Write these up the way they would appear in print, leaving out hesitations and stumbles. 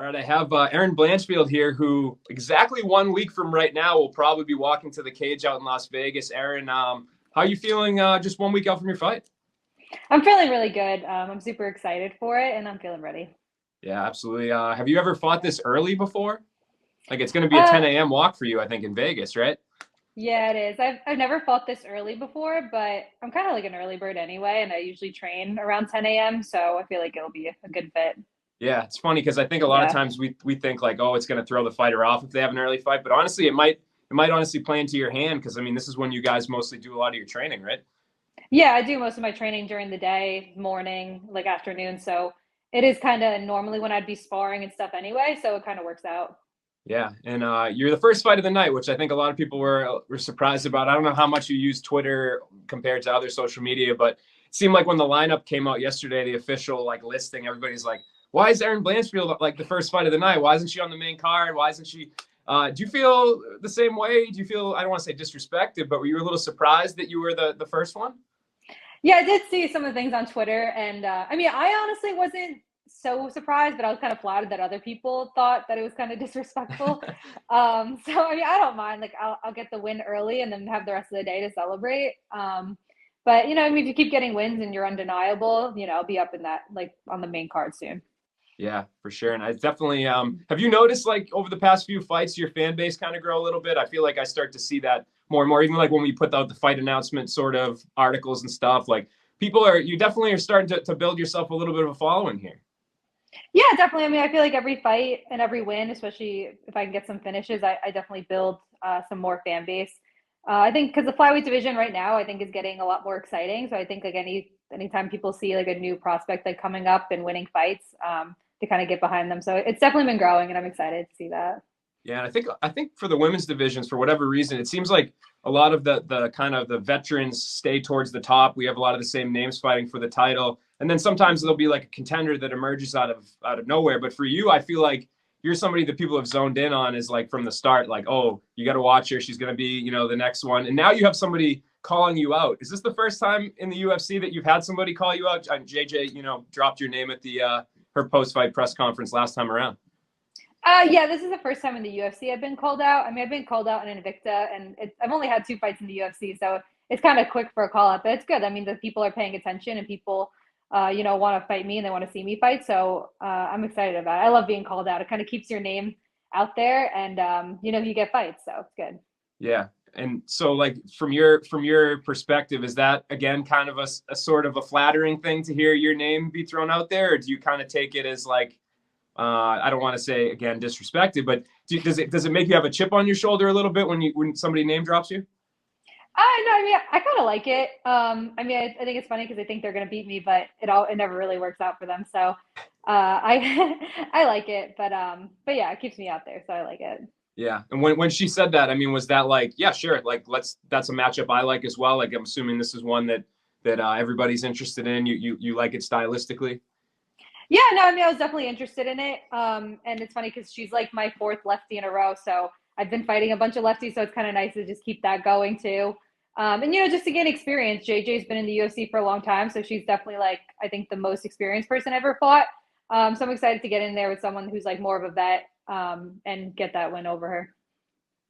All right, I have Erin Blanchfield here, who exactly 1 week from right now will probably be walking to the cage out in Las Vegas. Erin, how are you feeling just 1 week out from your fight? I'm feeling really good. I'm super excited for it, and I'm feeling ready. Yeah, absolutely. Have you ever fought this early before? Like it's going to be a Uh, 10 a.m. walk for you, I think, in Vegas, right? yeah, it is. I've never fought this early before, but I'm kind of like an early bird anyway, and I usually train around 10 a.m., so I feel like it'll be a good fit. Yeah, it's funny because I think a lot of Yeah. times we think like, oh, it's going to throw the fighter off if they have an early fight, but honestly, it might honestly play into your hand because I mean, this is when you guys mostly do a lot of your training, right? Yeah, I do most of my training during the day, morning, like afternoon, so it is kind of normally when I'd be sparring and stuff anyway, so it kind of works out. Yeah, and you're the first fight of the night, which I think a lot of people were surprised about. I don't know how much you use Twitter compared to other social media, but it seemed like when the lineup came out yesterday, the official like listing, everybody's like, "Why is Erin Blanchfield like the first fight of the night? Why isn't she on the main card? Why isn't she?" Do you feel the same way? Do you feel I don't want to say disrespected, but were you a little surprised that you were the first one? Yeah, I did see some of the things on Twitter, and I mean, I honestly wasn't so surprised, but I was kind of flattered that other people thought that it was kind of disrespectful. So I mean, I don't mind. Like, I'll get the win early and then have the rest of the day to celebrate. But I mean, if you keep getting wins and you're undeniable, I'll be up in that like on the main card soon. Yeah, for sure. And I definitely have you noticed like over the past few fights your fan base kind of grow a little bit? I feel like I start to see that more and more, even like when we put out the fight announcement sort of articles and stuff. Like people are you definitely are starting to build yourself a little bit of a following here. Yeah, definitely. I mean, I feel like every fight and every win, especially if I can get some finishes, I definitely build some more fan base. I think because the flyweight division right now, I think is getting a lot more exciting. So I think like anytime people see like a new prospect like coming up and winning fights, to kind of get behind them. So it's definitely been growing, and I'm excited to see that. Yeah, and I think for the women's divisions, for whatever reason, it seems like a lot of the kind of the veterans stay towards the top. We have a lot of the same names fighting for the title, and then sometimes there'll be like a contender that emerges out of nowhere. But for you, I feel like you're somebody that people have zoned in on is like from the start, like, oh, you got to watch her. She's going to be, the next one. And now you have somebody calling you out. Is this the first time in the UFC that you've had somebody call you out? JJ, dropped your name at the her post fight press conference last time around. Yeah, this is the first time in the UFC I've been called out. I mean, I've been called out in Invicta, and I've only had two fights in the UFC, so it's kind of quick for a call out, but it's good. I mean, the people are paying attention, and people, want to fight me and they want to see me fight. So I'm excited about it. I love being called out. It kind of keeps your name out there, and you get fights, so it's good. Yeah. And so like from your perspective, is that again kind of a sort of a flattering thing to hear your name be thrown out there? Or do you kind of take it as like I don't want to say again disrespected, but does it make you have a chip on your shoulder a little bit when somebody name drops you? No, I mean, I kind of like it. I mean, I think it's funny because I think they're gonna beat me, but it never really works out for them. So, I I like it, but yeah, it keeps me out there, so I like it. Yeah. And when she said that, I mean, was that like, yeah, sure, like that's a matchup I like as well. Like I'm assuming this is one that everybody's interested in. You like it stylistically. Yeah, no, I mean, I was definitely interested in it. And it's funny because she's like my fourth lefty in a row, so I've been fighting a bunch of lefties, so it's kind of nice to just keep that going too. And just to gain experience, JJ's been in the UFC for a long time, so she's definitely like I think the most experienced person I ever fought. So I'm excited to get in there with someone who's like more of a vet, and get that win over her.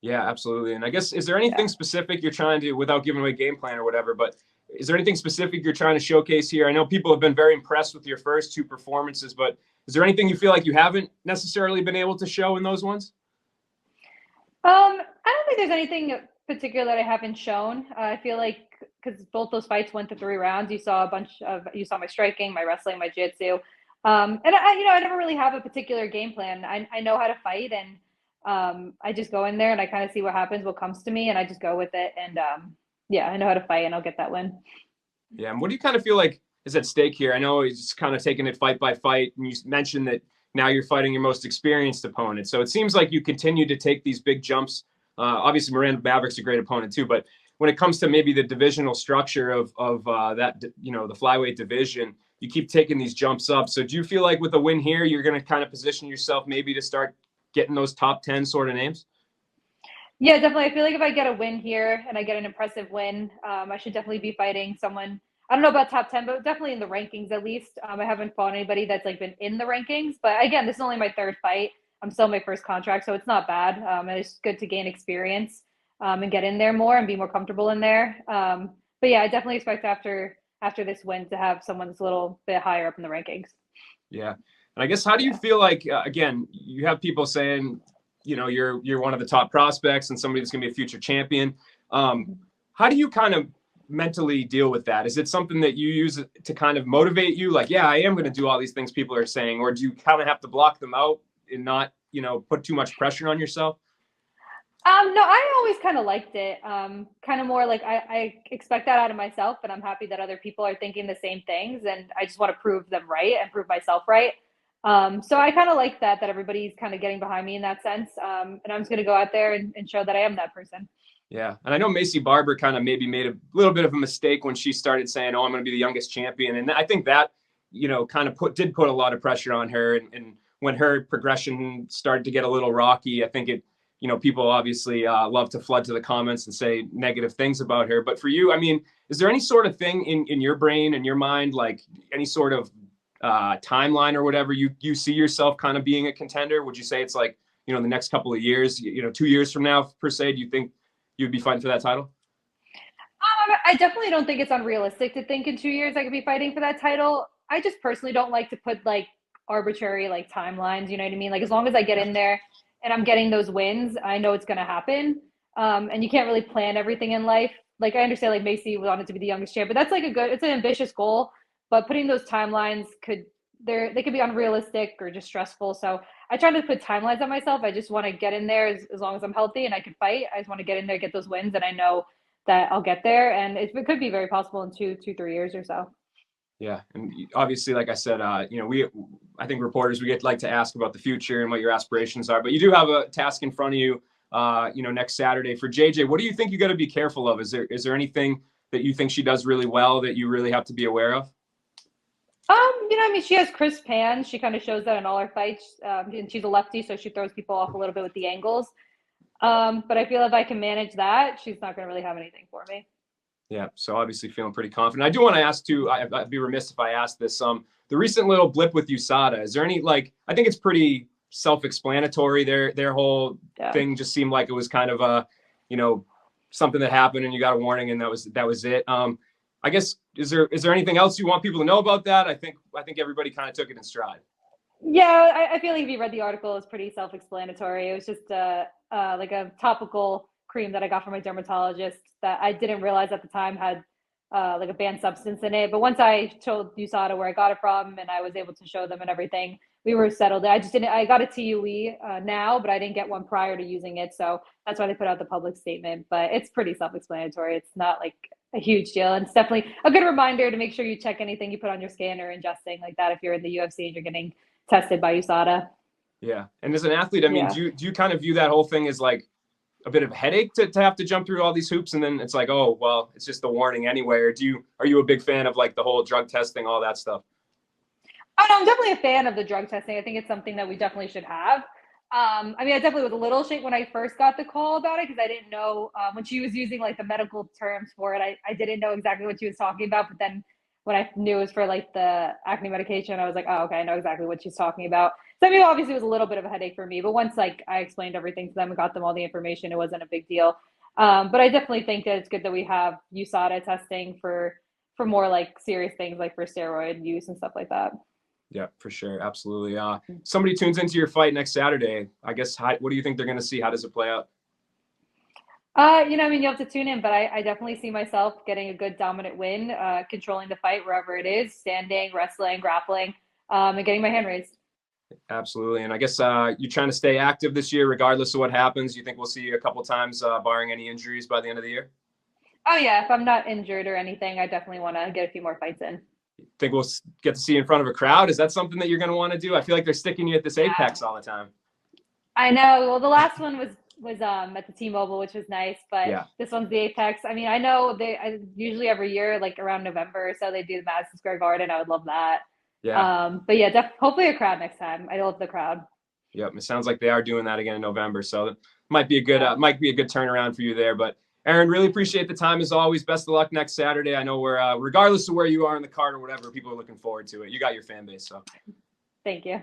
Yeah, absolutely. And I guess is there anything Yeah. specific you're trying to, without giving away game plan or whatever, but is there anything specific you're trying to showcase here? I know people have been very impressed with your first two performances, but is there anything you feel like you haven't necessarily been able to show in those ones? I don't think there's anything particular that I haven't shown. I feel like because both those fights went to 3 rounds, you saw my striking, my wrestling, my jiu-jitsu, and I never really have a particular game plan. I know how to fight, and I just go in there and I kind of see what happens, what comes to me, and I just go with it. And yeah, I know how to fight, and I'll get that win. Yeah. And what do you kind of feel like is at stake here? I know he's kind of taking it fight by fight. And you mentioned that now you're fighting your most experienced opponent. So it seems like you continue to take these big jumps. Obviously, Miranda Maverick's a great opponent too. But when it comes to maybe the divisional structure of that, the flyweight division, you keep taking these jumps up. So do you feel like with a win here, you're going to kind of position yourself maybe to start getting those top 10 sort of names? Yeah, definitely. I feel like if I get a win here and I get an impressive win, I should definitely be fighting someone. I don't know about top 10, but definitely in the rankings at least. I haven't fought anybody that's like been in the rankings, but again, this is only my third fight. I'm still in my first contract, so it's not bad. And it's good to gain experience and get in there more and be more comfortable in there. But yeah, I definitely expect after this win to have someone that's a little bit higher up in the rankings. Yeah. And I guess, how do you feel like, again, you have people saying, you know, you're one of the top prospects and somebody that's going to be a future champion. How do you kind of mentally deal with that? Is it something that you use to kind of motivate you? Like, yeah, I am going to do all these things people are saying, or do you kind of have to block them out and not, you know, put too much pressure on yourself? No, I always kind of liked it. Kind of more like I expect that out of myself, but I'm happy that other people are thinking the same things, and I just want to prove them right and prove myself right. So I kind of like that everybody's kind of getting behind me in that sense. And I'm just going to go out there and show that I am that person. Yeah. And I know Macy Barber kind of maybe made a little bit of a mistake when she started saying, oh, I'm going to be the youngest champion. And I think that, you know, kind of did put a lot of pressure on her. And when her progression started to get a little rocky, I think it, you know, people obviously love to flood to the comments and say negative things about her. But for you, I mean, is there any sort of thing in your brain and your mind, like any sort of timeline or whatever, you see yourself kind of being a contender? Would you say it's like, you know, the next couple of years, you know, 2 years from now, per se, do you think you'd be fighting for that title? I definitely don't think it's unrealistic to think in 2 years I could be fighting for that title. I just personally don't like to put like arbitrary like timelines, you know what I mean? Like as long as I get in there and I'm getting those wins, I know it's going to happen. And you can't really plan everything in life. Like I understand like Macy wanted to be the youngest champ, but that's like it's an ambitious goal, but putting those timelines they could be unrealistic or just stressful. So I try to put timelines on myself. I just want to get in there as long as I'm healthy and I can fight. I just want to get in there, get those wins, and I know that I'll get there. And it could be very possible in 3 years or so. Yeah, and obviously, like I said, you know, I think reporters, we get like to ask about the future and what your aspirations are, but you do have a task in front of you, you know, next Saturday for JJ. What do you think you got to be careful of? Is there anything that you think she does really well that you really have to be aware of? You know, I mean, she has crisp hands. She kind of shows that in all her fights. And she's a lefty, so she throws people off a little bit with the angles. But I feel if I can manage that, she's not going to really have anything for me. Yeah, so obviously feeling pretty confident. I do want to ask too, I'd be remiss if I asked this. The recent little blip with USADA, is there any, like, I think it's pretty self-explanatory. Their whole thing just seemed like it was kind of a, you know, something that happened and you got a warning and that was it. I guess, is there anything else you want people to know about that? I think everybody kind of took it in stride. Yeah, I feel like if you read the article, it's pretty self-explanatory. It was just like a topical cream that I got from my dermatologist that I didn't realize at the time had like a banned substance in it. But once I told USADA where I got it from and I was able to show them and everything, we were settled. I got a TUE now, but I didn't get one prior to using it. So that's why they put out the public statement. But it's pretty self-explanatory. It's not like a huge deal. And it's definitely a good reminder to make sure you check anything you put on your skin or ingesting like that if you're in the UFC and you're getting tested by USADA. Yeah. And as an athlete, I mean, do you kind of view that whole thing as like a bit of a headache to have to jump through all these hoops and then it's like, oh, well, it's just a warning anyway? Or are you a big fan of like the whole drug testing, all that stuff? Oh, no, I'm definitely a fan of the drug testing. I think it's something that we definitely should have. I mean, I definitely was a little shaken when I first got the call about it because I didn't know when she was using like the medical terms for it. I didn't know exactly what she was talking about. But then when I knew it was for like the acne medication, I was like, oh, okay, I know exactly what she's talking about. So I mean, obviously it was a little bit of a headache for me. But once like I explained everything to them and got them all the information, it wasn't a big deal. But I definitely think that it's good that we have USADA testing for more like serious things like for steroid use and stuff like that. Yeah, for sure. Absolutely. Somebody tunes into your fight next Saturday. I guess, what do you think they're going to see? How does it play out? You know, I mean, you have to tune in, but I definitely see myself getting a good dominant win, controlling the fight wherever it is, standing, wrestling, grappling, and getting my hand raised. Absolutely. And I guess you're trying to stay active this year, regardless of what happens. You think we'll see you a couple times, barring any injuries by the end of the year? Oh, yeah. If I'm not injured or anything, I definitely want to get a few more fights in. Think we'll get to see you in front of a crowd? Is that something that you're going to want to do? I feel like they're sticking you at this Apex all the time. I know. Well, the last one was at the T-Mobile, which was nice, but this one's the Apex. I mean, I know usually every year, like around November or so, they do the Madison Square Garden. I would love that. Yeah. But yeah, hopefully a crowd next time. I love the crowd. Yep. It sounds like they are doing that again in November. So it might be a good turnaround for you there. But Erin, really appreciate the time as always. Best of luck next Saturday. I know we're regardless of where you are in the card or whatever, people are looking forward to it. You got your fan base, so Thank you.